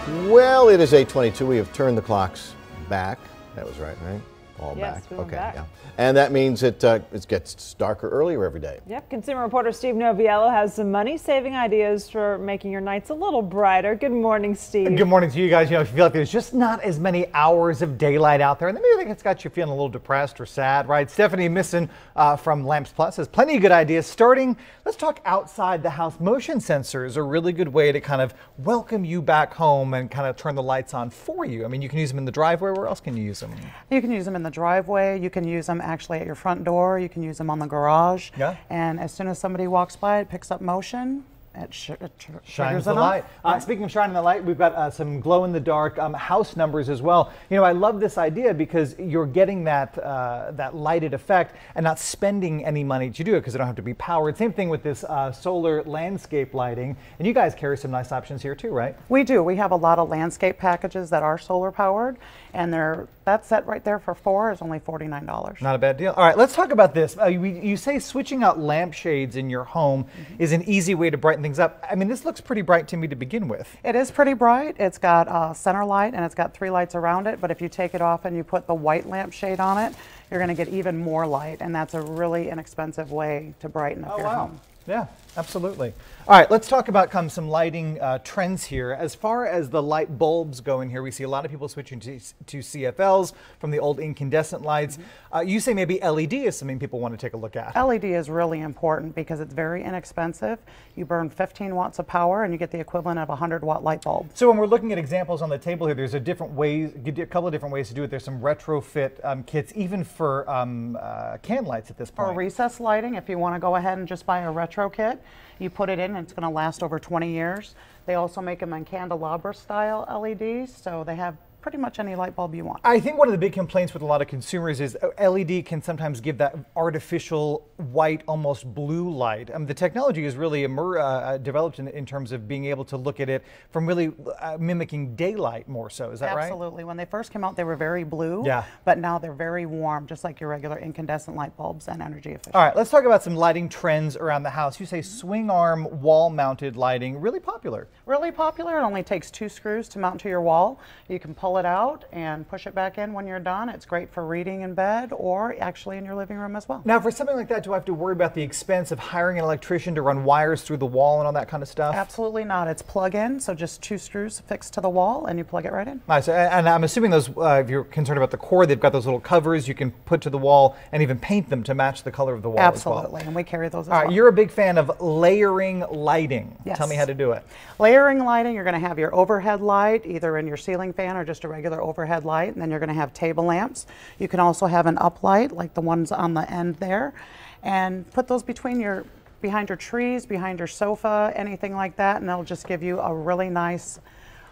Well, it is 8:22. We have turned the clocks back. That was right? All yes, back. we went Okay, back. yeah. And that means it gets darker earlier every day. Yep, consumer reporter Steve Noviello has some money-saving ideas for making your nights a little brighter. Good morning, Steve. Good morning to you guys. You know, if you feel like there's just not as many hours of daylight out there, and then maybe it's got you feeling a little depressed or sad, right? Stephanie Misson from Lamps Plus has plenty of good ideas. Starting, let's talk outside the house. Motion sensors are a really good way to kind of welcome you back home and kind of turn the lights on for you. I mean, you can use them in the driveway. Where else can you use them? You can use them in the driveway. You can use them actually at your front door. You can use them on the garage. Yeah. And as soon as somebody walks by, it picks up motion. It shines the light. Speaking of shining the light, we've got some glow-in-the-dark house numbers as well. You know, I love this idea because you're getting that that lighted effect and not spending any money to do it because they don't have to be powered. Same thing with this solar landscape lighting. And you guys carry some nice options here too, right? We do. We have a lot of landscape packages that are solar powered, and that set right there for 4 is only $49. Not a bad deal. All right, let's talk about this. You say switching out lampshades in your home is an easy way to brighten things up. I mean, this looks pretty bright to me to begin with. It is pretty bright. It's got a center light and it's got 3 lights around it, but if you take it off and you put the white lampshade on it, you're going to get even more light, and that's a really inexpensive way to brighten up your home. Yeah, absolutely. All right, let's talk about some lighting trends here. As far as the light bulbs go in here, we see a lot of people switching to CFLs from the old incandescent lights. You say maybe LED is something people want to take a look at. LED is really important because it's very inexpensive. You burn 15 watts of power and you get the equivalent of a 100-watt light bulb. So when we're looking at examples on the table here, there's a couple of different ways to do it. There's some retrofit kits, even for can lights at this point. For recessed lighting, if you want to go ahead and just buy a retro kit, you put it in and it's going to last over 20 years. They also make them in candelabra style LEDs, so they have pretty much any light bulb you want. I think one of the big complaints with a lot of consumers is LED can sometimes give that artificial white, almost blue light. The technology is really developed in terms of being able to look at it from really mimicking daylight more so. Is that right? Absolutely. When they first came out, they were very blue, yeah, but now they're very warm, just like your regular incandescent light bulbs and energy efficient. All right, let's talk about some lighting trends around the house. You say swing arm wall mounted lighting, really popular. Really popular. It only takes 2 screws to mount to your wall. You can pull it out and push it back in when you're done. It's great for reading in bed or actually in your living room as well. Now, for something like that, do I have to worry about the expense of hiring an electrician to run wires through the wall and all that kind of stuff? Absolutely not. It's plug-in, so just 2 screws fixed to the wall and you plug it right in. Nice. And I'm assuming those, if you're concerned about the core, they've got those little covers you can put to the wall and even paint them to match the color of the wall. Absolutely, as well. And we carry those as all right, well. You're a big fan of layering lighting. Yes. Tell me how to do it. Layering lighting, you're going to have your overhead light, either in your ceiling fan or just a regular overhead light, and then you're going to have table lamps. You can also have an uplight, like the ones on the end there, and put those behind your trees, behind your sofa, anything like that, and that'll just give you a really nice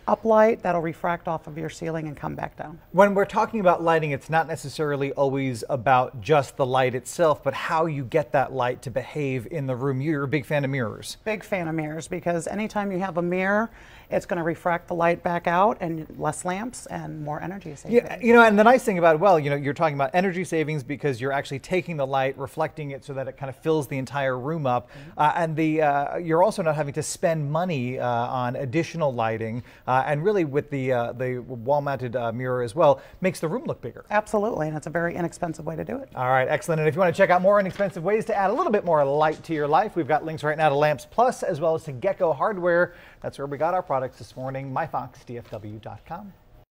uplight that'll refract off of your ceiling and come back down. When we're talking about lighting, it's not necessarily always about just the light itself, but how you get that light to behave in the room. You're a big fan of mirrors. Big fan of mirrors, because anytime you have a mirror, it's going to refract the light back out, and less lamps and more energy savings. Yeah, you know, and the nice thing about it, well, you know, you're talking about energy savings because you're actually taking the light, reflecting it so that it kind of fills the entire room up, and you're also not having to spend money on additional lighting, and really with the wall-mounted mirror as well, makes the room look bigger. Absolutely, and it's a very inexpensive way to do it. All right, excellent. And if you want to check out more inexpensive ways to add a little bit more light to your life, we've got links right now to Lamps Plus as well as to Gecko Hardware. That's where we got our products this morning. MyFoxDFW.com.